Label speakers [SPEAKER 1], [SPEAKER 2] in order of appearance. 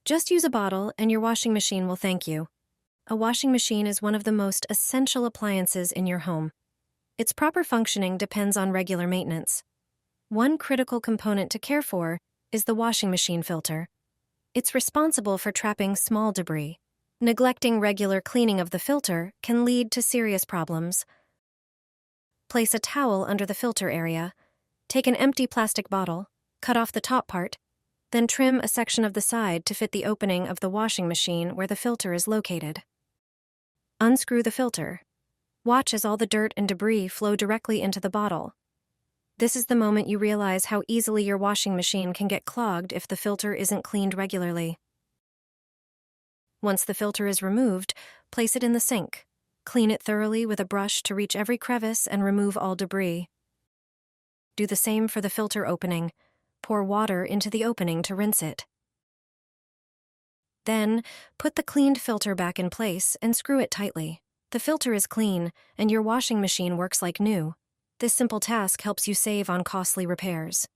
[SPEAKER 1] Just use a bottle and your washing machine will thank you. A washing machine is one of the most essential appliances in your home. Its proper functioning depends on regular maintenance. One critical component to care for is the washing machine filter. It's responsible for trapping small debris. Neglecting regular cleaning of the filter can lead to serious problems. Place a towel under the filter area. Take an empty plastic bottle, cut off the top part, then trim a section of the side to fit the opening of the washing machine where the filter is located. Unscrew the filter. Watch as all the dirt and debris flow directly into the bottle. This is the moment you realize how easily your washing machine can get clogged if the filter isn't cleaned regularly. Once the filter is removed, place it in the sink. Clean it thoroughly with a brush to reach every crevice and remove all debris. Do the same for the filter opening. Pour water into the opening to rinse it. Then, put the cleaned filter back in place and screw it tightly. The filter is clean, and your washing machine works like new. This simple task helps you save on costly repairs.